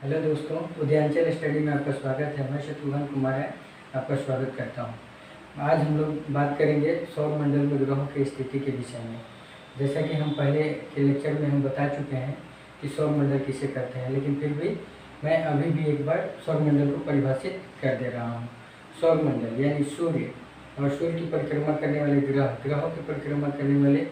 Hello दोस्तों, Udayanchal study में आपका स्वागत है। मैं शत्रुघ्न कुमार है, आपका स्वागत करता हूं। आज हम लोग बात करेंगे सौर मंडल में ग्रहों की स्थिति के विषय में। जैसा कि हम पहले के लेक्चर में हम बता चुके हैं कि सौर मंडल किसे कहते हैं, लेकिन फिर भी मैं अभी भी एक बार सौर मंडल को परिभाषित कर दे रहा हूँ। सौर मंडल यानी सूर्य और सूर्य की परिक्रमा करने वाले ग्रह, ग्रहों की परिक्रमा करने वाले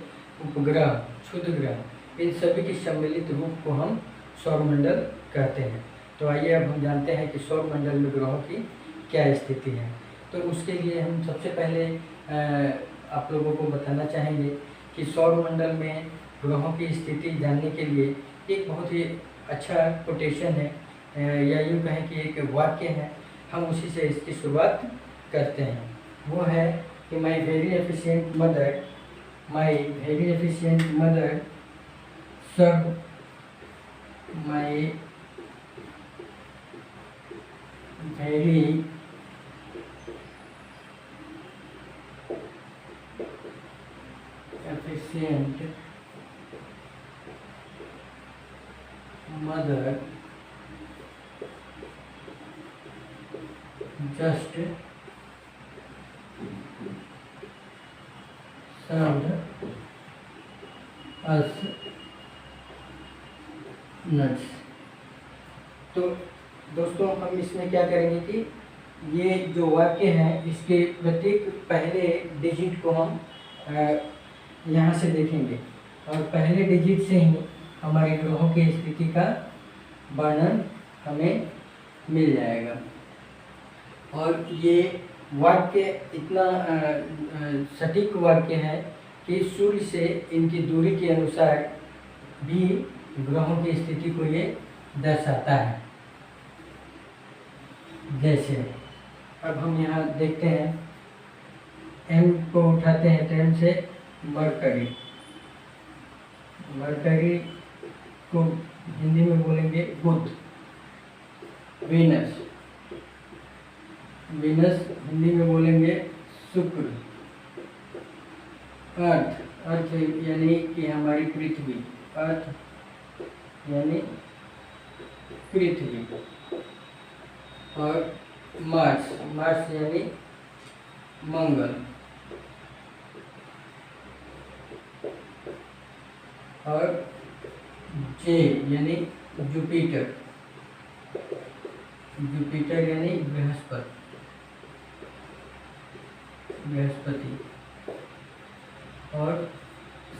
उपग्रह, क्षुद्र ग्रह, इन सभी की सम्मिलित रूप को हम सौर मंडल कहते हैं। तो आइए अब हम जानते हैं कि सौर मंडल में ग्रहों की क्या स्थिति है। तो उसके लिए हम सबसे पहले आप लोगों को बताना चाहेंगे कि सौर मंडल में ग्रहों की स्थिति जानने के लिए एक बहुत ही अच्छा कोटेशन है, या यूँ कहें कि एक वाक्य है। हम उसी से इसकी शुरुआत करते हैं। वो है कि माई वेरी एफिशिएंट मदर सब my very efficient mother just served us nuts। तो दोस्तों, हम इसमें क्या करेंगे कि ये जो वाक्य है इसके प्रत्येक पहले डिजिट को हम यहाँ से देखेंगे और पहले डिजिट से ही हमारे ग्रहों की स्थिति का वर्णन हमें मिल जाएगा। और ये वाक्य इतना सटीक वाक्य है कि सूर्य से इनकी दूरी के अनुसार भी ग्रहों की स्थिति को ये दर्शाता है। जैसे अब हम यहाँ देखते हैं, एम को उठाते हैं तो एम से मरकरी को हिंदी में बोलेंगे बुध। वीनस हिंदी में बोलेंगे शुक्र। अर्थ यानी कि हमारी पृथ्वी, अर्थ यानी पृथ्वी। और मार्स यानी मंगल। और जे यानी जुपिटर यानी बृहस्पति। और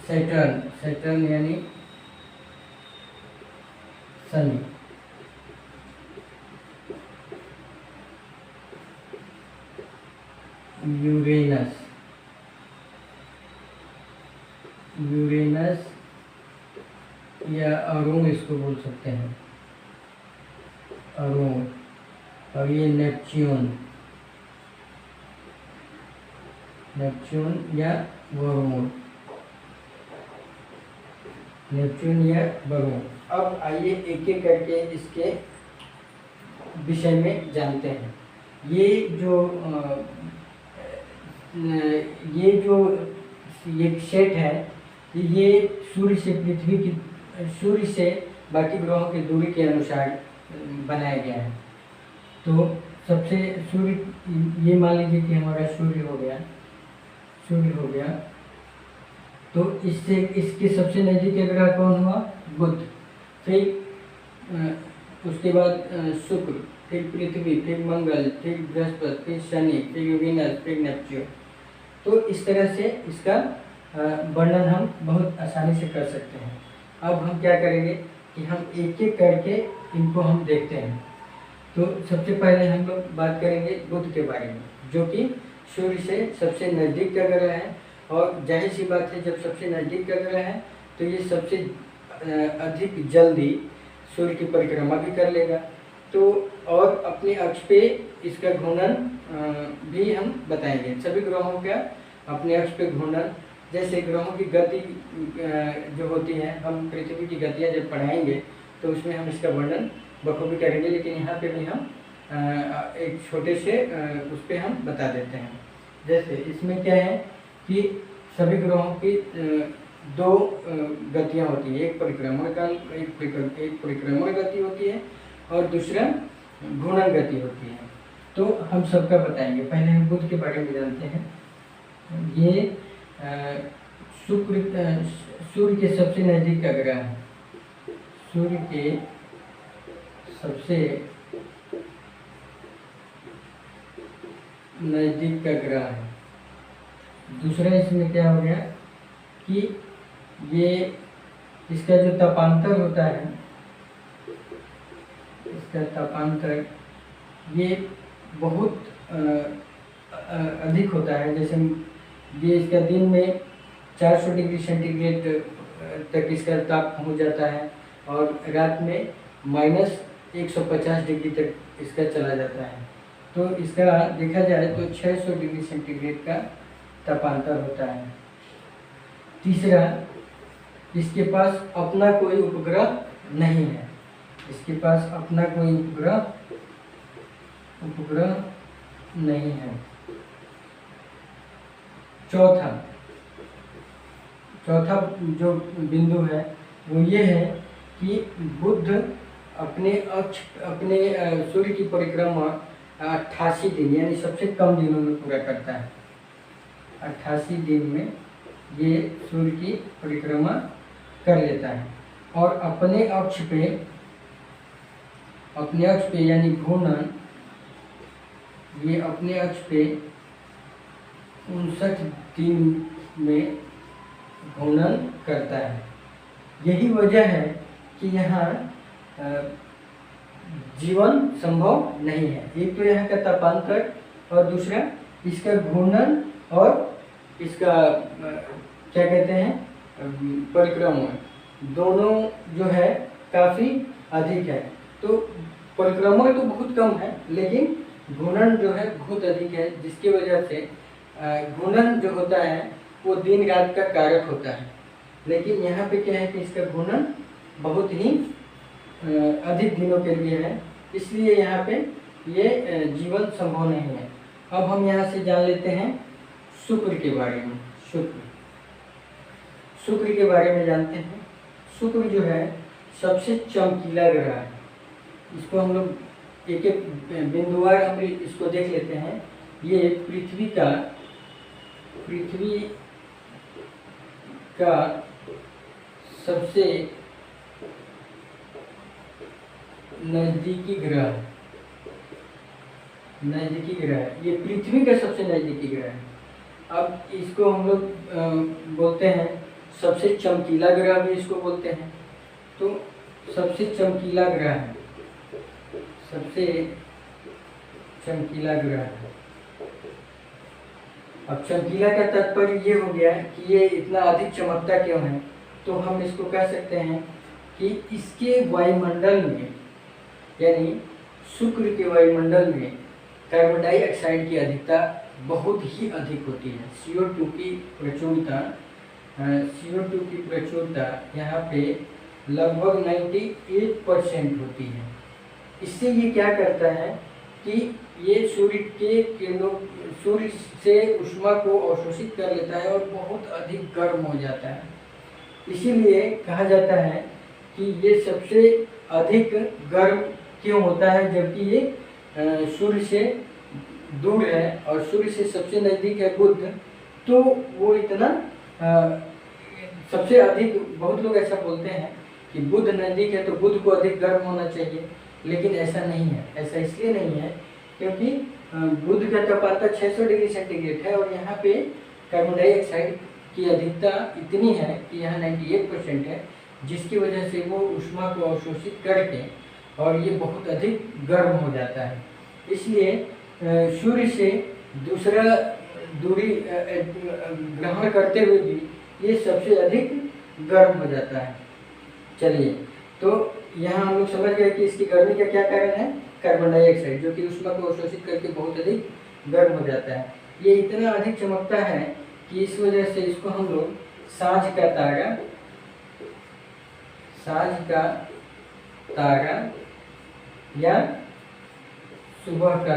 सैटर्न यानी शनि। यूरेनस या अरुण इसको बोल सकते हैं, अरुण। और ये नेपच्यून या वरुण। अब आइए एक एक करके इसके विषय में जानते हैं। ये सेट है, ये सूर्य से बाकी ग्रहों की दूरी के अनुसार बनाया गया है। तो सबसे सूर्य, ये मान लीजिए कि हमारा सूर्य हो गया। तो इसके सबसे नज़दीकी ग्रह कौन हुआ? बुध। फिर उसके बाद शुक्र, फिर पृथ्वी, फिर मंगल, फिर बृहस्पति, फिर शनि, फिर वीनस, फिर नेपच्यून। तो इस तरह से इसका वर्णन हम बहुत आसानी से कर सकते हैं। अब हम क्या करेंगे कि हम एक एक करके इनको हम देखते हैं। तो सबसे पहले हम लोग बात करेंगे बुध के बारे में, जो कि सूर्य से सबसे नज़दीक का ग्रह है। और जाहिर सी बात है, जब सबसे नज़दीक का ग्रह है तो ये सबसे अधिक जल्दी सूर्य की परिक्रमा भी कर लेगा। तो और अपने अक्ष पे इसका घूर्णन भी हम बताएंगे। सभी ग्रहों का अपने अक्ष पे घूर्णन, जैसे ग्रहों की गति जो होती है, हम पृथ्वी की गतियाँ जब पढ़ाएंगे तो उसमें हम इसका वर्णन बखूबी करेंगे, लेकिन यहाँ पे भी हम एक छोटे से उस पर हम बता देते हैं। जैसे इसमें क्या है कि सभी ग्रहों की दो गतियाँ होती है, एक परिक्रमण गति होती है और दूसरा घूर्णन गति होती है। तो हम सबका बताएंगे। पहले हम बुध के बारे में जानते हैं। ये सूर्य के सबसे नज़दीक का ग्रह है। सूर्य के सबसे नज़दीक का ग्रह है। दूसरा इसमें क्या हो गया कि ये इसका जो तापांतर होता है, इसका तापांतर ये बहुत अधिक होता है। जैसे ये इसका दिन में 400 डिग्री सेंटीग्रेड तक इसका ताप पहुंच जाता है और रात में -150 डिग्री तक इसका चला जाता है। तो इसका देखा जाए तो 600 डिग्री सेंटीग्रेड का तापांतर होता है। तीसरा, इसके पास अपना कोई उपग्रह नहीं है। इसके पास अपना कोई उपग्रह नहीं है। चौथा जो बिंदु है वो ये है कि बुध अपने सूर्य की परिक्रमा 88 दिन यानी सबसे कम दिनों में पूरा करता है। 88 दिन में ये सूर्य की परिक्रमा कर लेता है और अपने अक्ष पे यानी घूर्णन, ये अपने अक्ष पे 59 दिन में घूर्णन करता है। यही वजह है कि यहाँ जीवन संभव नहीं है। एक तो यहाँ का तापांतर और दूसरा इसका घूर्णन और इसका क्या कहते हैं परिक्रमा, दोनों जो है काफ़ी अधिक है। तो परिक्रमा तो बहुत कम है लेकिन घूर्णन जो है बहुत अधिक है, जिसकी वजह से घूर्णन जो होता है वो दिन रात का कारक होता है। लेकिन यहाँ पे क्या है कि इसका घूर्णन बहुत ही अधिक दिनों के लिए है, इसलिए यहाँ पे ये जीवन संभव नहीं है। अब हम यहाँ से जान लेते हैं शुक्र के बारे में। शुक्र के बारे में जानते हैं। शुक्र जो है सबसे चमकीला ग्रह है। इसको हम लोग एक एक बिंदुवार हम इसको देख लेते हैं। ये पृथ्वी का सबसे नज़दीकी ग्रह है। ये पृथ्वी का सबसे नज़दीकी ग्रह है। अब इसको हम लोग बोलते हैं सबसे चमकीला ग्रह भी इसको बोलते हैं। तो सबसे चमकीला ग्रह है, सबसे चमकीला ग्रह है। अब चमकीला का तात्पर्य ये हो गया कि ये इतना अधिक चमकता क्यों है। तो हम इसको कह सकते हैं कि इसके वायुमंडल में यानी शुक्र के वायुमंडल में कार्बन डाइऑक्साइड की अधिकता बहुत ही अधिक होती है। CO2 की प्रचुरता यहाँ पे लगभग 98% होती है। इससे ये क्या करता है कि ये सूर्य से ऊष्मा को अवशोषित कर लेता है और बहुत अधिक गर्म हो जाता है। इसीलिए कहा जाता है कि ये सबसे अधिक गर्म क्यों होता है, जबकि ये सूर्य से दूर है और सूर्य से सबसे नज़दीक है बुध। तो वो इतना सबसे अधिक, बहुत लोग ऐसा बोलते हैं कि बुध नज़दीक है तो बुध को अधिक गर्म होना चाहिए, लेकिन ऐसा नहीं है। ऐसा इसलिए नहीं है क्योंकि बुध का तापमान 600 डिग्री सेंटीग्रेड है और यहाँ पे कार्बन डाइऑक्साइड की अधिकता इतनी है कि यहाँ 98% है, जिसकी वजह से वो ऊष्मा को अवशोषित करके और ये बहुत अधिक गर्म हो जाता है। इसलिए सूर्य से दूसरा दूरी ग्रहण करते हुए भी ये सबसे अधिक गर्म हो जाता है। चलिए, तो यहाँ हम लोग समझ गए कि इसकी गर्मी का क्या कारण है, कार्बन डाइऑक्साइड, जो कि ऊष्मा को अवशोषित करके बहुत अधिक गर्म हो जाता है। ये इतना अधिक चमकता है कि इस वजह से इसको हम लोग सांझ का तारा या सुबह का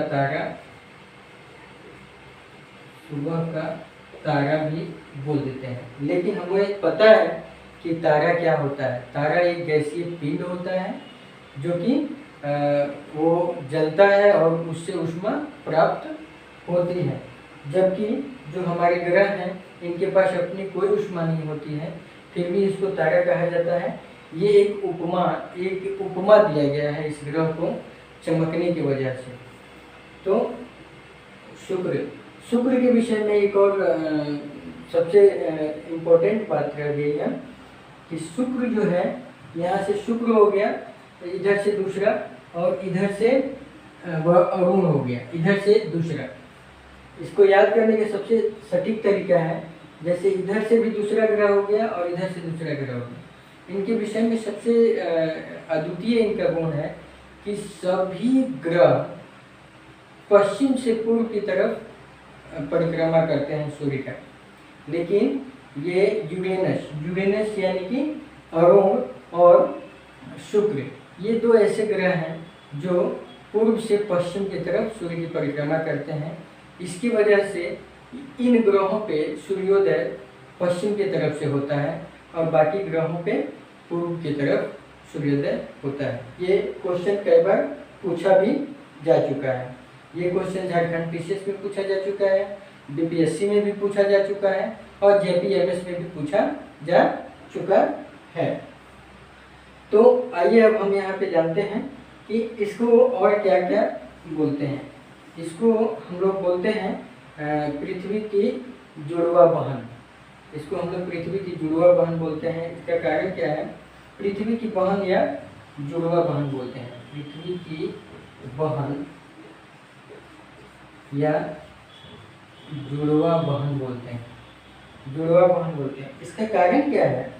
तारा भी बोल देते हैं। लेकिन हमें पता है कि तारा क्या होता है। तारा एक गैसीय पिंड होता है जो कि वो जलता है और उससे ऊष्मा प्राप्त होती है। जबकि जो हमारे ग्रह हैं इनके पास अपनी कोई ऊष्मा नहीं होती है, फिर भी इसको तारा कहा जाता है। ये एक उपमा दिया गया है इस ग्रह को चमकने की वजह से। तो शुक्र के विषय में एक और सबसे इम्पोर्टेंट बात रह गई है कि शुक्र जो है, यहाँ से शुक्र हो गया, इधर से दूसरा, और इधर से अरुण हो गया, इधर से दूसरा। इसको याद करने का सबसे सटीक तरीका है, जैसे इधर से भी दूसरा ग्रह हो गया और इधर से दूसरा ग्रह हो गया। इनके विषय में सबसे अद्वितीय इनका गुण है कि सभी ग्रह पश्चिम से पूर्व की तरफ परिक्रमा करते हैं सूर्य का। लेकिन ये यूरेनस यानी कि अरुण और शुक्र, ये दो ऐसे ग्रह हैं जो पूर्व से पश्चिम की तरफ सूर्य की परिक्रमा करते हैं। इसकी वजह से इन ग्रहों पे सूर्योदय पश्चिम की तरफ से होता है और बाकी ग्रहों पे पूर्व की तरफ सूर्योदय होता है। ये क्वेश्चन कई बार पूछा भी जा चुका है। ये क्वेश्चन झारखंड पीसीएस में पूछा जा चुका है, बीपीएससी में भी पूछा जा चुका है और जेपीएमएस में भी पूछा जा चुका है। तो आइए अब हम यहाँ पे जानते हैं कि इसको और क्या क्या बोलते हैं। इसको हम लोग बोलते हैं पृथ्वी की जुड़वा बहन। इसको हम लोग पृथ्वी की जुड़वा बहन बोलते हैं। इसका कारण क्या है? पृथ्वी की बहन या जुड़वा बहन बोलते हैं। पृथ्वी की बहन या जुड़वा बहन बोलते हैं, जुड़वा बहन बोलते हैं। इसका कारण क्या है?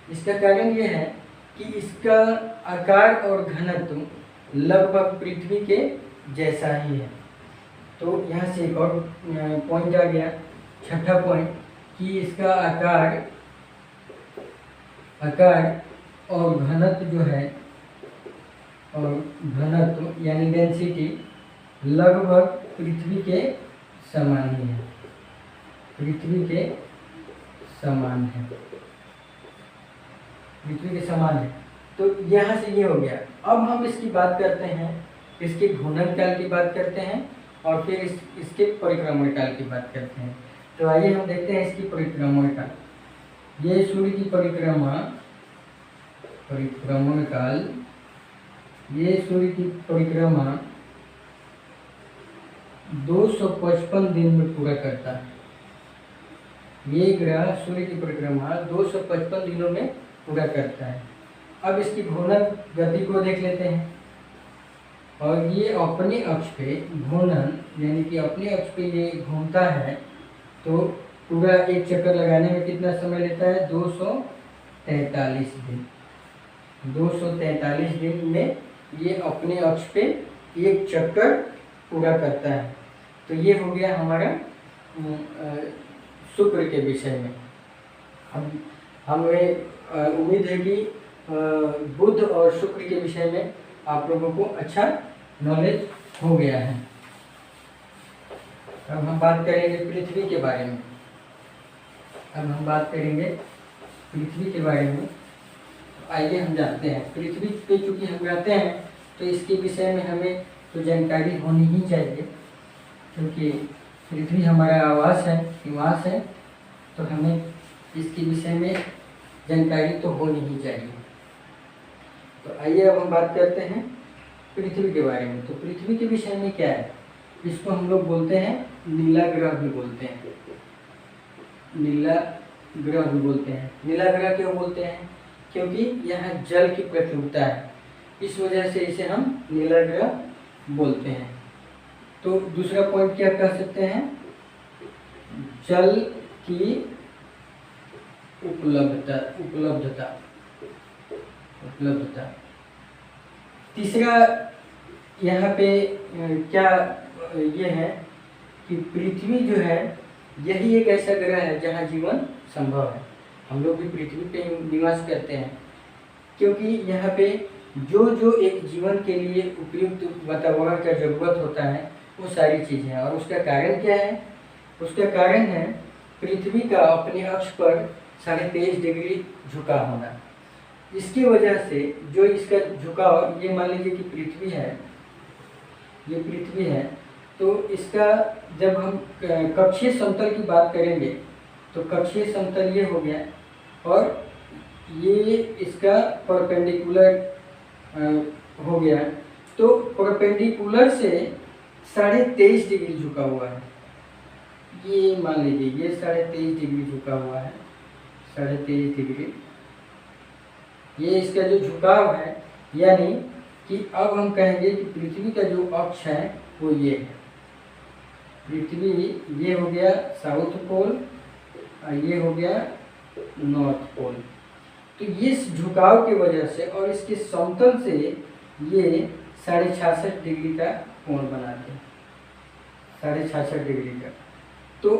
इसका कारण ये है कि इसका आकार और घनत्व लगभग पृथ्वी के जैसा ही है। तो यहाँ से एक और पॉइंट आ गया, छठा पॉइंट, कि इसका आकार और घनत्व जो है, और घनत्व यानी डेंसिटी लगभग पृथ्वी के समान ही है, पृथ्वी के समान है, पृथ्वी के समान है। तो यहाँ से ये हो गया। अब हम इसकी बात करते हैं, इसके घूर्णन काल की बात करते हैं और फिर इसके परिक्रमण काल की बात करते हैं। तो आइए हम देखते हैं इसकी परिक्रमण काल। ये सूर्य की परिक्रमण काल, ये सूर्य की परिक्रमा 255 दिन में पूरा करता है। ये ग्रह सूर्य की परिक्रमा 255 दिनों में पूरा करता है। अब इसकी घूर्णन गति को देख लेते हैं। और ये अपने अक्ष पे घूर्णन यानी कि अपने अक्ष पे ये घूमता है, तो पूरा एक चक्कर लगाने में कितना समय लेता है? 243 दिन। 243 दिन में ये अपने अक्ष पे एक चक्कर पूरा करता है। तो ये हो गया हमारा शुक्र के विषय में। हमें उम्मीद है कि बुध और शुक्र के विषय में आप लोगों को अच्छा नॉलेज हो गया है। अब हम बात करेंगे पृथ्वी के बारे में। अब हम बात करेंगे पृथ्वी के बारे में। आइए हम जानते हैं पृथ्वी पे चूँकि हम रहते हैं तो इसके विषय में हमें तो जानकारी होनी ही चाहिए, क्योंकि पृथ्वी हमारा आवास है, निवास है, तो हमें इसके विषय में जानकारी तो होनी ही चाहिए। तो आइए अब हम बात करते हैं पृथ्वी के बारे में। तो पृथ्वी के विषय में क्या है? इसको हम लोग बोलते हैं नीला ग्रह भी बोलते हैं, नीला ग्रह भी बोलते हैं। नीला ग्रह क्यों बोलते हैं? क्योंकि यहाँ जल की प्रचुरता है, इस वजह से इसे हम नीला ग्रह बोलते हैं। तो दूसरा पॉइंट क्या कह सकते हैं? जल की उपलब्धता। तीसरा यहाँ पे क्या ये है कि पृथ्वी जो है यही एक ऐसा ग्रह है जहाँ जीवन संभव है। हम लोग भी पृथ्वी पे निवास करते हैं, क्योंकि यहाँ पे जो एक जीवन के लिए उपयुक्त वातावरण का जरूरत होता है वो सारी चीज़ें हैं। और उसका कारण क्या है? उसका कारण है पृथ्वी का अपने अक्ष पर 23.5 डिग्री झुका होना। इसकी वजह से जो इसका झुकाव, ये मान लीजिए कि पृथ्वी है, ये पृथ्वी है, तो इसका जब हम कक्षीय समतल की बात करेंगे तो कक्षीय समतल ये हो गया और ये इसका परपेंडिकुलर हो गया। तो परपेंडिकुलर से 23.5 डिग्री झुका हुआ है, ये मान लीजिए ये 23.5 डिग्री झुका हुआ है, 23.5 डिग्री ये इसका जो झुकाव है। यानी कि अब हम कहेंगे कि पृथ्वी का जो अक्ष है वो ये है, पृथ्वी ये हो गया साउथ पोल और ये हो गया नॉर्थ पोल। तो इस झुकाव की वजह से और इसके समतल से ये 66.5 डिग्री का कोण बनाते हैं, 66.5 डिग्री का। तो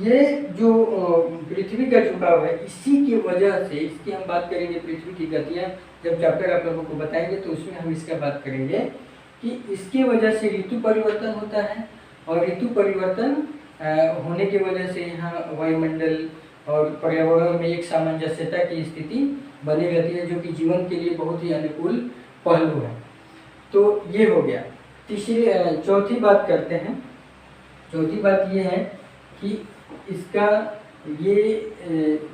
ये जो पृथ्वी का झुकाव है, इसी की वजह से, इसकी हम बात करेंगे पृथ्वी की गतियाँ जब चैप्टर आप लोगों को बताएंगे तो उसमें हम इसका बात करेंगे कि इसकी वजह से ऋतु परिवर्तन होता है और ऋतु परिवर्तन होने की वजह से यहाँ वायुमंडल और पर्यावरण में एक सामंजस्यता की स्थिति बनी रहती है, जो कि जीवन के लिए बहुत ही अनुकूल पहलू है। तो ये हो गया। चौथी बात करते हैं। चौथी बात ये है कि इसका ये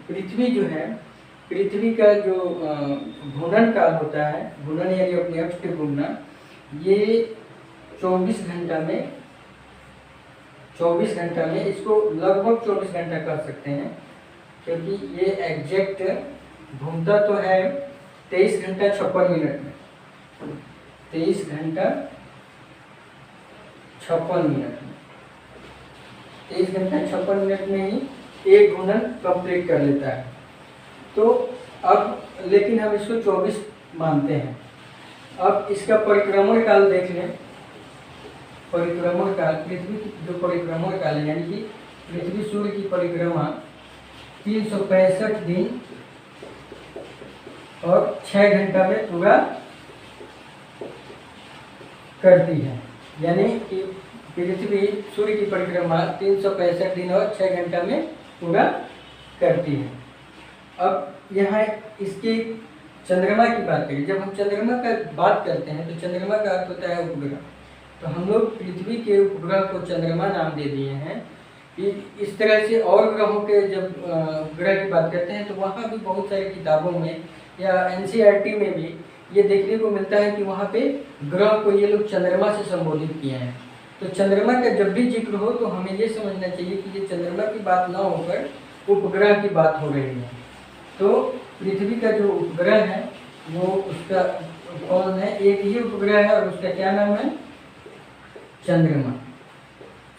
पृथ्वी जो है, पृथ्वी का जो घूर्णन काल होता है, घूर्णन यानी अपने अक्ष पे घूमना, ये 24 घंटा में इसको लगभग 24 घंटा कह सकते हैं, क्योंकि ये एग्जैक्ट घूमता तो है 23 घंटा 56 मिनट में, 23 घंटा 56 मिनट में, 23 घंटा 56 मिनट में ही एक घूर्णन कंप्लीट कर लेता है। तो अब लेकिन हम इसको 24 मानते हैं। अब इसका परिक्रमण काल देख लें। परिक्रमण काल, पृथ्वी की जो परिक्रमण काल है, यानी कि पृथ्वी सूर्य की परिक्रमा 365 दिन और 6 घंटा में पूरा करती है। यानी कि पृथ्वी सूर्य की परिक्रमा 365 दिन और 6 घंटा में पूरा करती है। अब यहाँ इसकी चंद्रमा की बात करें। जब हम चंद्रमा का बात करते हैं तो चंद्रमा का अर्थ होता है उपग्रह। तो हम लोग पृथ्वी के उपग्रह को चंद्रमा नाम दे दिए हैं। कि इस तरह से और ग्रहों के जब ग्रह की बात करते हैं तो वहाँ भी बहुत सारी किताबों में या एनसीईआरटी में भी ये देखने को मिलता है कि वहाँ पे ग्रह को ये लोग चंद्रमा से संबोधित किए हैं। तो चंद्रमा का जब भी जिक्र हो तो हमें ये समझना चाहिए कि ये चंद्रमा की बात ना होकर उपग्रह की बात हो रही है। तो पृथ्वी का जो उपग्रह है वो उसका कौन है, एक ही उपग्रह है और उसका क्या नाम है, चंद्रमा।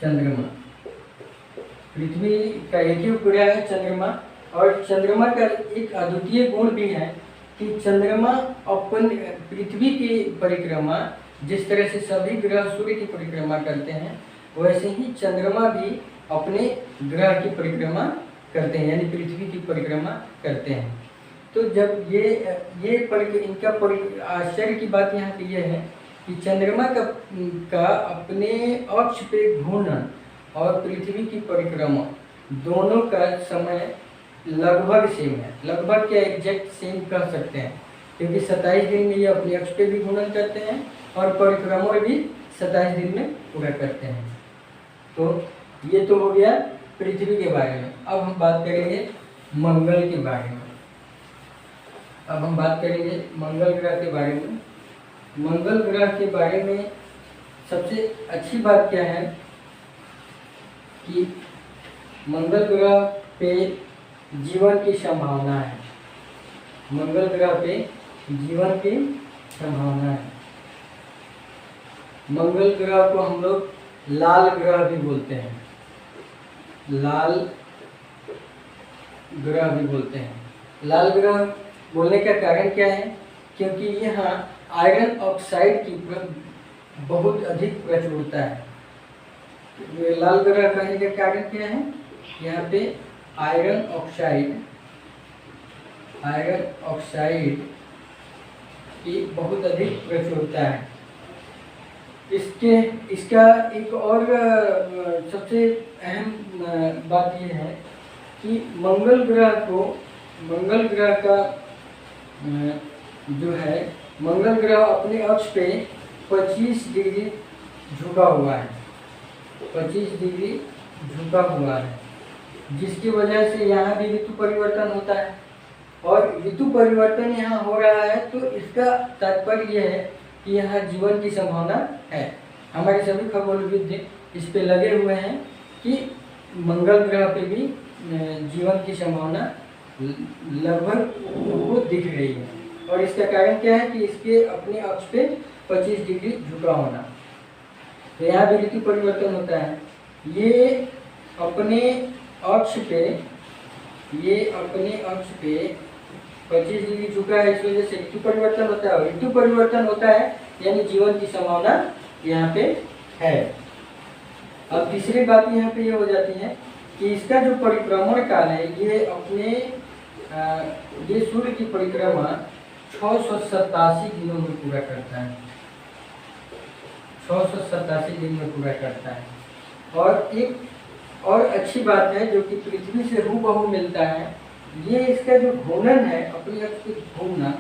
चंद्रमा पृथ्वी का एक ही उपग्रह है चंद्रमा। और चंद्रमा का एक अद्वितीय गुण भी है कि चंद्रमा अपन पृथ्वी की परिक्रमा, जिस तरह से सभी ग्रह सूर्य की परिक्रमा करते हैं, वैसे ही चंद्रमा भी अपने ग्रह की परिक्रमा करते हैं, यानी पृथ्वी की परिक्रमा करते हैं। तो जब ये इनका आश्चर्य की बात यहाँ पे ये है कि चंद्रमा का अपने अक्ष पे घूर्णन और पृथ्वी की परिक्रमा दोनों का समय लगभग सेम है। लगभग क्या, एग्जैक्ट सेम कह सकते हैं, क्योंकि 27 दिन में ये अपने अक्ष पे भी घूर्णन करते हैं और परिक्रमण भी 27 दिन में पूरा करते हैं। तो ये तो हो गया पृथ्वी के बारे में। अब हम बात करेंगे मंगल के बारे में। अब हम बात करेंगे मंगल ग्रह के बारे में। मंगल ग्रह के बारे में सबसे अच्छी बात क्या है कि मंगल ग्रह पे जीवन की संभावना है। मंगल ग्रह पे जीवन की संभावना है। मंगल ग्रह को हम लोग लाल ग्रह भी बोलते हैं, लाल ग्रह भी बोलते हैं। लाल ग्रह बोलने का कारण क्या है, क्योंकि यहाँ आयरन ऑक्साइड की बहुत अधिक प्रचुरता है। लाल ग्रह कहने का कारण क्या है, यहाँ पे आयरन ऑक्साइड की बहुत अधिक प्रचुरता है। इसका एक और सबसे अहम बात यह है कि मंगल ग्रह का जो है मंगल ग्रह अपने अक्ष पे 25 डिग्री झुका हुआ है, 25 डिग्री झुका हुआ है, जिसकी वजह से यहाँ भी ऋतु परिवर्तन होता है। और ऋतु परिवर्तन यहाँ हो रहा है तो इसका तात्पर्य यह है कि यहाँ जीवन की संभावना है। हमारे सभी खगोलविद इस पे लगे हुए हैं कि मंगल ग्रह पे भी जीवन की संभावना लगभग वो दिख रही है। और इसका कारण क्या है कि इसके अपने अक्ष पे 25 डिग्री झुका होना, तो यहाँ भी ऋतु परिवर्तन होता है। ये अपने अक्ष पे 25 डिग्री झुका है, इस वजह से ऋतु परिवर्तन होता है। और ऋतु परिवर्तन होता है यानी जीवन की संभावना यहाँ पे है। अब तीसरी बात यहाँ पे ये हो जाती है कि इसका जो परिक्रमण काल है ये सूर्य की परिक्रमा 687 दिनों में पूरा करता है, 687 दिन में पूरा करता है। और एक और अच्छी बात है जो कि पृथ्वी से हूबहू मिलता है, ये इसका जो घूर्णन है, अपनी अक्ष पे घूमना,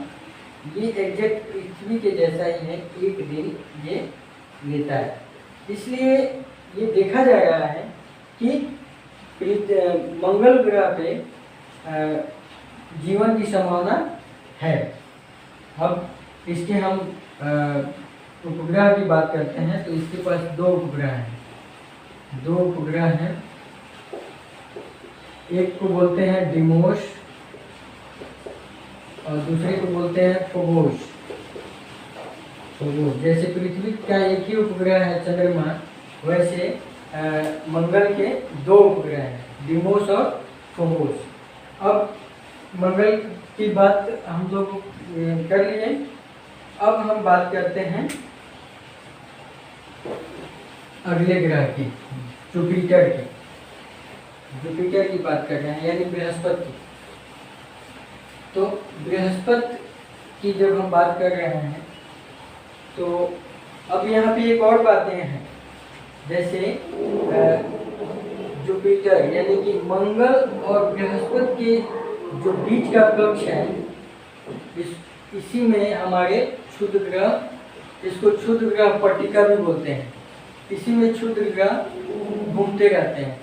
ये एग्जैक्ट पृथ्वी के जैसा ही है, एक दिन ये लेता है। इसलिए ये देखा जा रहा है कि मंगल ग्रह पे जीवन की संभावना है। अब इसके हम उपग्रह की बात करते हैं तो इसके पास 2 उपग्रह हैं, एक को बोलते हैं डिमोस और दूसरे को बोलते हैं फोबोस। जैसे पृथ्वी का एक ही उपग्रह है चंद्रमा, वैसे मंगल के 2 उपग्रह हैं, डिमोस और फोबोस। अब मंगल की बात हम लोग कर लिए। अब हम बात करते हैं अगले ग्रह की, जुपिटर की बात कर रहे हैं, यानी बृहस्पति की। तो बृहस्पति की जब हम बात कर रहे हैं तो अब यहाँ पे एक और बातें हैं, जैसे जुपिटर यानी कि मंगल और बृहस्पति के जो बीच का कक्ष है, इसी में हमारे क्षुद्र ग्रह, इसको क्षुद्र ग्रह पट्टिका भी बोलते हैं, इसी में क्षुद्र ग्रह घूमते रहते हैं।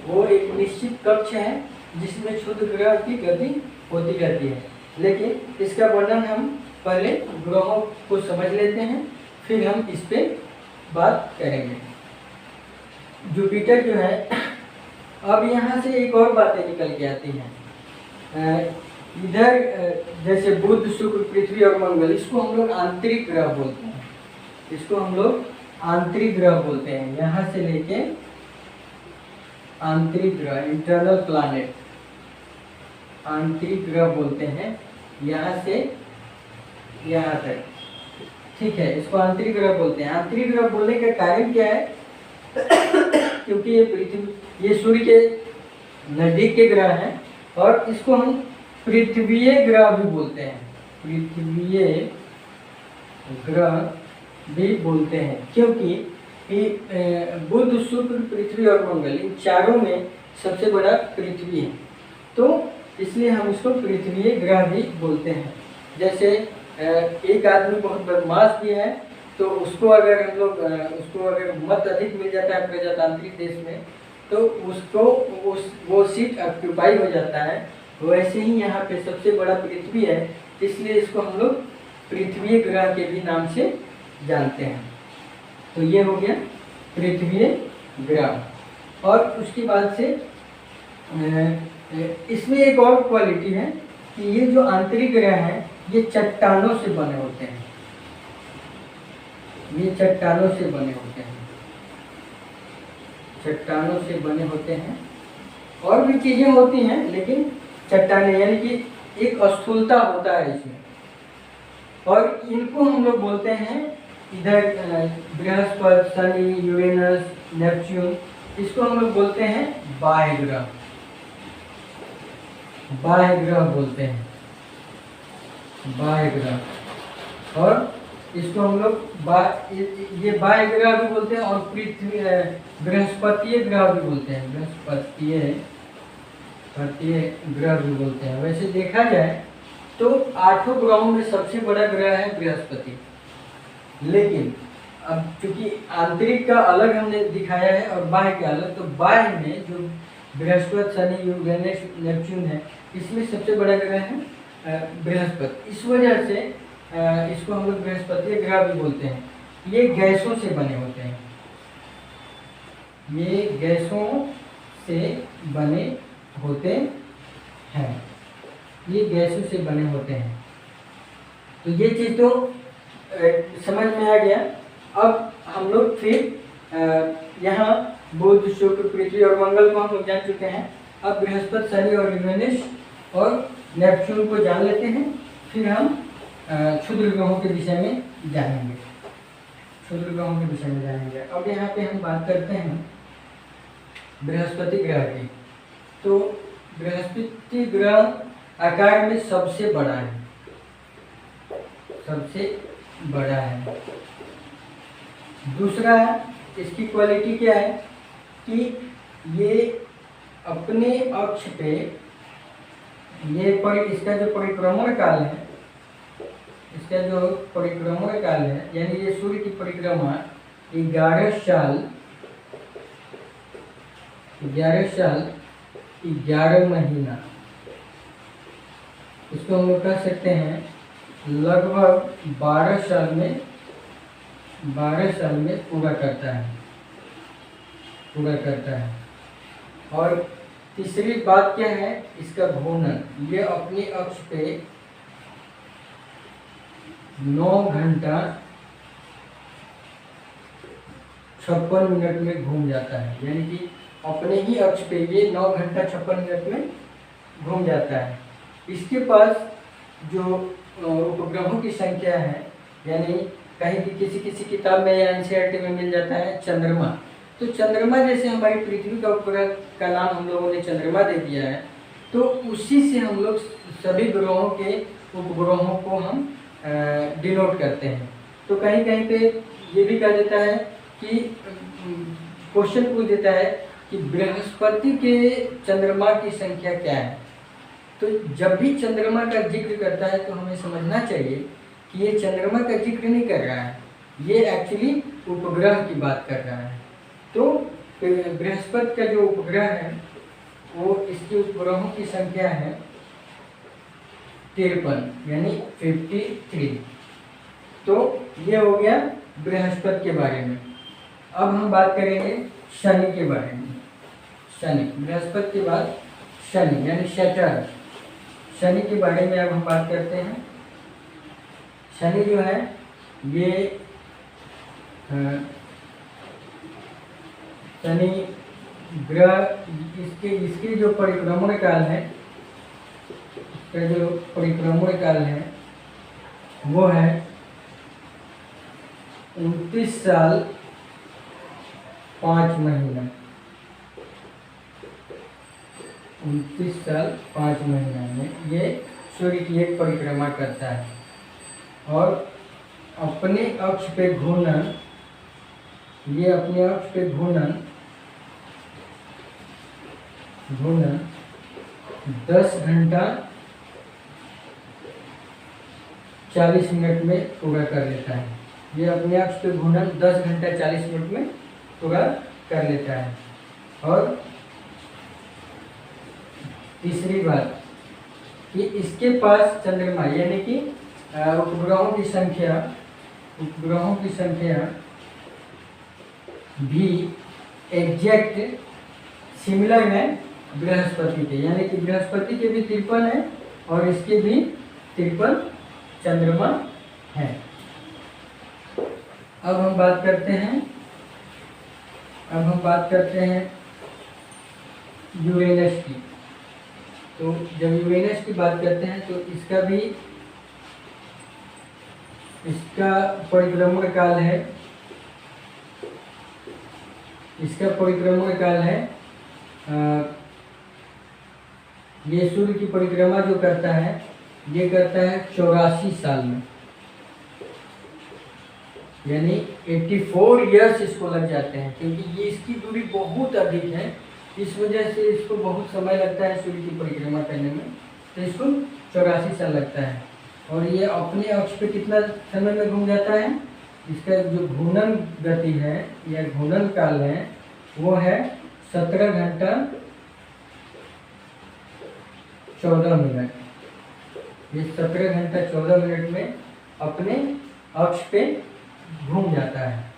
वो एक निश्चित कक्ष है जिसमें क्षुद्र ग्रह की गति होती रहती है। लेकिन इसका वर्णन हम पहले ग्रहों को समझ लेते हैं, फिर हम इस पे बात करेंगे। जुपिटर जो है, अब यहाँ से एक और बातें निकल के आती हैं। इधर जैसे बुध, शुक्र, पृथ्वी और मंगल, इसको हम लोग आंतरिक ग्रह बोलते हैं, यहाँ से लेके आंतरिक ग्रह, इंटरनल प्लैनेट, आंतरिक ग्रह बोलते हैं, यहाँ से यहाँ तक, ठीक है, इसको आंतरिक ग्रह बोलते हैं। आंतरिक ग्रह बोलने का कारण क्या है? क्योंकि ये सूर्य के नजदीक के ग्रह हैं और इसको हम पृथ्वीय ग्रह भी बोलते हैं, क्योंकि बुध, शुक्र, पृथ्वी और मंगल, इन चारों में सबसे बड़ा पृथ्वी है, तो इसलिए हम इसको पृथ्वीय ग्रह भी बोलते हैं। जैसे एक आदमी बहुत बदमाश भी है, तो उसको अगर मत अधिक मिल जाता है प्रजातांत्रिक देश में, तो वो सीट ऑक्यूपाई हो जाता है। वैसे ही यहाँ पे सबसे बड़ा पृथ्वी है, इसलिए इसको हम लोग पृथ्वीय ग्रह के भी नाम से जानते हैं। तो ये हो गया पृथ्वीय ग्रह। और उसके बाद से इसमें एक और क्वालिटी है कि ये जो आंतरिक ग्रह हैं, ये चट्टानों से बने होते हैं, और भी चीज़ें होती हैं, लेकिन चट्टानें, यानी कि एक स्थूलता होता है इसमें। और इनको हम लोग बोलते हैं, इधर बृहस्पति, शनि, यूरेनस, नेपच्यून, इसको हम लोग बोलते हैं बाह्य ग्रह बोलते हैं, बाह्य ग्रह। और इसको हम लोग ये बाह्य ग्रह भी बोलते हैं और पृथ्वी बृहस्पतीय ग्रह भी बोलते हैं, बृहस्पतीय ग्रह भी बोलते हैं। वैसे देखा जाए तो 8 ग्रहों में सबसे बड़ा ग्रह है बृहस्पति। लेकिन अब चूंकि आंतरिक का अलग हमने दिखाया है और बाह्य का अलग, तो बाह्य में जो बृहस्पति, शनि, यूरेनस, नेपच्यून है, इसमें सबसे बड़ा ग्रह है बृहस्पति। इस वजह से इसको हम लोग बृहस्पति ग्रह भी बोलते हैं। ये गैसों से बने होते हैं, ये गैसों से बने होते हैं, ये गैसों से बने होते हैं। तो ये चीज़ तो समझ में आ गया। अब हम लोग फिर यहाँ बुध, शुक्र, पृथ्वी और मंगल को हम लोग जान चुके हैं। अब बृहस्पति, शनि और यूरेनस और नेपच्यून को जान लेते हैं। फिर हम क्षुद्र ग्रहों के विषय में जानेंगे, क्षुद्र ग्रहों के विषय में जानेंगे। अब यहाँ पे हम बात करते हैं बृहस्पति ग्रह की। तो बृहस्पति ग्रह आकार में सबसे बड़ा है, सबसे बड़ा है। दूसरा, इसकी क्वालिटी क्या है कि ये अपने अक्ष पे, इसका जो परिक्रमण काल है, इसका जो परिक्रमण काल है, यानी ये सूर्य की परिक्रमा 11 साल 11 महीना, इसको हम लोग कह सकते हैं लगभग 12 साल में पूरा करता है। और तीसरी बात क्या है, इसका घूर्णन, ये अपने अक्ष पे 9 घंटा 56 मिनट में घूम जाता है। यानी कि अपने ही अक्ष पे ये 9 घंटा 56 मिनट में घूम जाता है। इसके पास जो उपग्रहों की संख्या है, यानी कहीं भी किसी किताब में या एनसीईआरटी में मिल जाता है चंद्रमा। तो चंद्रमा जैसे हमारी पृथ्वी का उपग्रह का नाम हम लोगों ने चंद्रमा दे दिया है, तो उसी से हम लोग सभी ग्रहों के उपग्रहों को हम डिनोट करते हैं। तो कहीं कहीं पे ये भी कहा जाता है कि क्वेश्चन पूछ देता है कि बृहस्पति के चंद्रमा की संख्या क्या है। तो जब भी चंद्रमा का जिक्र करता है तो हमें समझना चाहिए कि ये चंद्रमा का जिक्र नहीं कर रहा है, ये एक्चुअली उपग्रह की बात कर रहा है। तो बृहस्पति का जो उपग्रह है वो, इसके उपग्रहों की संख्या है 53, यानी 53। तो ये हो गया बृहस्पति के बारे में। अब हम बात करेंगे शनि के बारे में। शनि, बृहस्पति के बाद शनि यानी सैटर्न, शनि के बारे में अब हम बात करते हैं। शनि जो है ये शनि ग्रह, इसके जो परिक्रमण काल है, इसका जो परिक्रमण काल है वो है 29 साल 5 महीना। 29 साल 5 महीना में ये सूर्य की एक परिक्रमा करता है और अपने अक्ष पे घूर्णन, ये अपने अक्ष पे घूर्णन 10 घंटा 40 मिनट में पूरा कर लेता है। ये अपने अक्ष पे घूर्णन 10 घंटा 40 मिनट में पूरा कर लेता है। और तीसरी बात कि इसके पास चंद्रमा, यानी कि उपग्रहों की संख्या भी एग्जैक्ट सिमिलर है बृहस्पति के, यानी कि बृहस्पति के भी 53 है और इसके भी 53 चंद्रमा है। अब हम बात करते हैं यूरेनस की। तो जब यूरेनस की बात करते हैं तो इसका परिक्रमण काल है, ये सूर्य की परिक्रमा जो करता है ये करता है 84 साल में, यानी 84 इयर्स इसको लग जाते हैं, क्योंकि ये इसकी दूरी बहुत अधिक है। इस वजह से इसको बहुत समय लगता है सूर्य की परिक्रमा करने में। तो इसको 84 साल लगता है। और ये अपने अक्ष पे कितना समय में घूम जाता है? इसका जो घूर्णन गति है या घूर्णन काल है वो है 17 घंटा 14 मिनट। ये 17 घंटा 14 मिनट में अपने अक्ष पे घूम जाता है।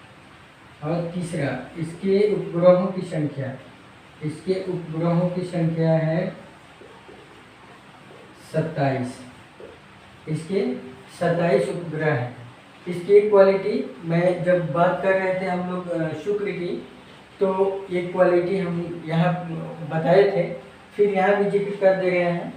और तीसरा, इसके उपग्रहों की संख्या, इसके उपग्रहों की संख्या है 27। इसके 27 उपग्रह हैं। इसकी क्वालिटी, मैं जब बात कर रहे थे हम लोग शुक्र की, तो एक क्वालिटी हम यहाँ बताए थे, फिर यहाँ भी जिक्र कर दे रहे हैं।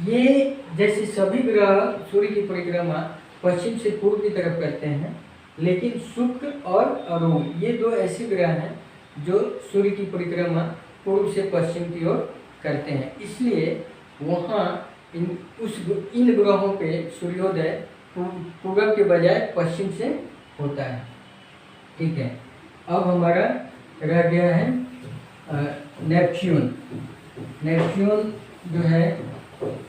ये जैसे सभी ग्रह सूर्य की परिक्रमा पश्चिम से पूर्व की तरफ करते हैं, लेकिन शुक्र और अरुण ये दो ऐसे ग्रह हैं जो सूर्य की परिक्रमा पूर्व से पश्चिम की ओर करते हैं। इसलिए वहाँ इन ग्रहों पे सूर्योदय पूर्व के बजाय पश्चिम से होता है। ठीक है, अब हमारा रह गया है नेपच्यून। नेपच्यून जो है,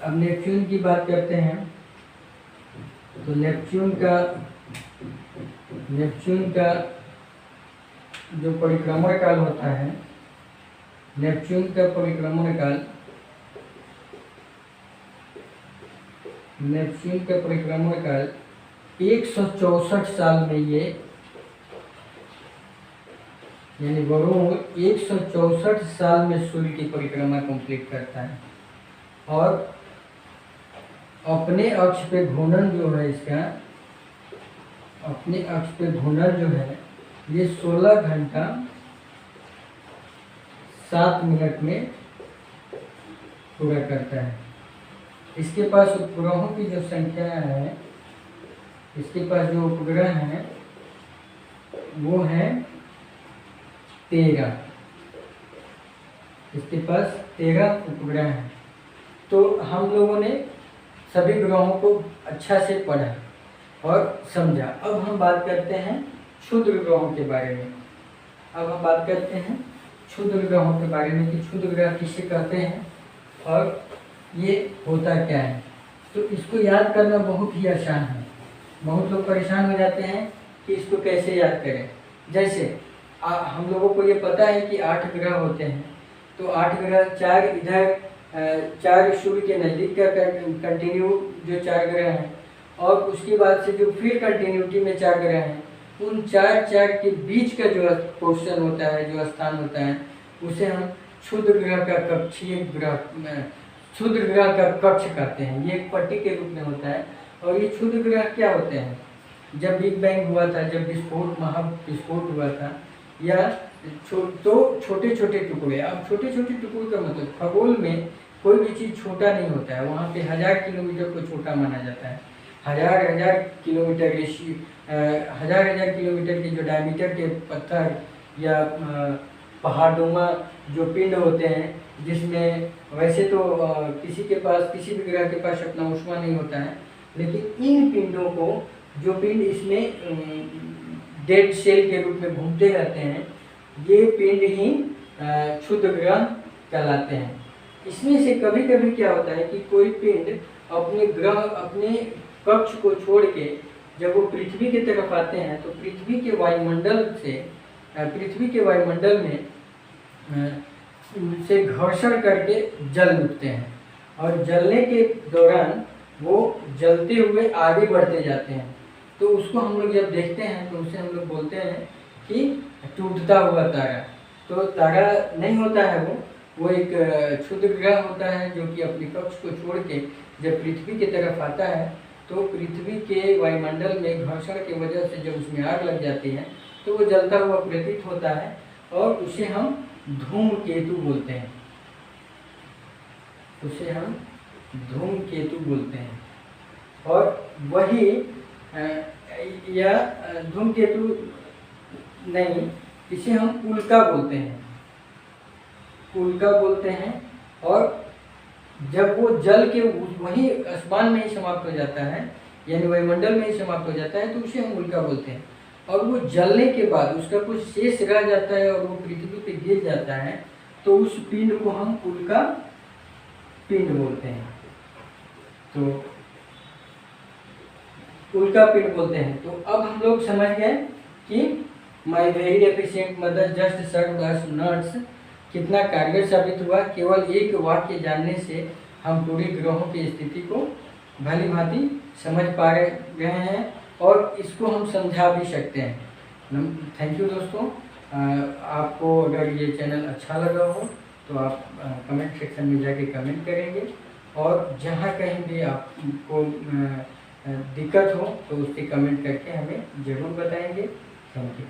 अब नेपच्यून की बात करते हैं तो नेपच्यून का जो परिक्रमण काल होता है, नेपच्यून का परिक्रमण काल, नेपच्यून का परिक्रमण काल 164 साल में ये, यानी वरुण 164 साल में सूर्य की परिक्रमा कंप्लीट करता है। और अपने अक्ष पे घूर्णन जो है इसका, अपने अक्ष पे घूर्णन जो है ये 16 घंटा 7 मिनट में पूरा करता है। इसके पास उपग्रहों की जो संख्या है, इसके पास जो उपग्रह हैं वो है 13। इसके पास 13 उपग्रह हैं। तो हम लोगों ने सभी ग्रहों को अच्छा से पढ़ा और समझा। अब हम बात करते हैं क्षुद्र ग्रहों के बारे में। अब हम बात करते हैं क्षुद्र ग्रहों के बारे में कि क्षुद्र ग्रह किसे कहते हैं और ये होता क्या है। तो इसको याद करना बहुत ही आसान है। बहुत लोग परेशान हो जाते हैं कि इसको कैसे याद करें। जैसे हम लोगों को ये पता है कि 8 ग्रह होते हैं, तो 8 ग्रह, 4 इधर, 4 सूर्य के नज़दीक का कंटिन्यू जो 4 ग्रह हैं, और उसके बाद से जो फिर कंटिन्यूटी में 4 ग्रह हैं, उन 4 के बीच का जो पोर्शन होता है, जो स्थान होता है, उसे हम क्षुद्र ग्रह का कक्षीय ग्रह, क्षुद्र ग्रह का कक्ष कहते हैं। ये एक पट्टी के रूप में होता है। और ये क्षुद्र ग्रह क्या होते हैं? जब बिग बैंग हुआ था, जब महाविस्फोट हुआ था, या तो छोटे छोटे टुकड़े। अब छोटे छोटे टुकड़े का मतलब, खगोल में कोई भी चीज़ छोटा नहीं होता है। वहाँ पे 1000 किलोमीटर को छोटा माना जाता है। हजार किलोमीटर, हजार किलोमीटर के जो डायमीटर के पत्थर या पहाड़नुमा जो पिंड होते हैं, जिसमें वैसे तो किसी के पास, किसी भी ग्रह के पास अपना ऊष्मा नहीं होता है, लेकिन इन पिंडों को, जो पिंड इसमें डेड सेल के रूप में घूमते रहते हैं, ये पिंड ही क्षुद्र ग्रह कहलाते हैं। इसमें से कभी कभी क्या होता है कि कोई पिंड अपने ग्रह, अपने कक्ष को छोड़ के जब वो पृथ्वी की तरफ आते हैं, तो पृथ्वी के वायुमंडल में से घर्षण करके जल उठते हैं, और जलने के दौरान वो जलते हुए आगे बढ़ते जाते हैं। तो उसको हम लोग जब देखते हैं तो उसे हम लोग बोलते हैं कि टूटता हुआ तारा। तो तारा नहीं होता है, वो एक क्षुद्र ग्रह होता है जो कि अपने कक्ष को छोड़ के जब पृथ्वी की तरफ आता है, तो पृथ्वी के वायुमंडल में घर्षण की वजह से जब उसमें आग लग जाती है तो वो जलता हुआ प्रतीत होता है, और उसे हम धूमकेतु बोलते हैं। उसे हम धूमकेतु बोलते हैं। और वही या धूमकेतु नहीं, इसे हम उल्का बोलते हैं। उल्का बोलते हैं। और जब वो जल के वही आसमान में ही समाप्त हो जाता है, यानी वायुमंडल में ही समाप्त हो जाता है, तो उसे हम उल्का बोलते हैं। और वो जलने के बाद उसका कुछ शेष रह जाता है और वो पृथ्वी पे गिर जाता है, तो उस पिंड को हम उल्का पिंड बोलते हैं। तो उल्का पिंड बोलते हैं। तो अब हम लोग समझ गए कि my very efficient mother just served us nuts कितना कारगर साबित हुआ। केवल एक वाक्य जानने से हम पूरी ग्रहों की स्थिति को भली भांति समझ पा गए हैं और इसको हम समझा भी सकते हैं। थैंक यू दोस्तों। आपको अगर ये चैनल अच्छा लगा हो तो आप कमेंट सेक्शन में जाके कमेंट करेंगे और जहाँ कहीं भी आपको दिक्कत हो तो उससे कमेंट करके हमें ज़रूर बताएंगे। Thank you.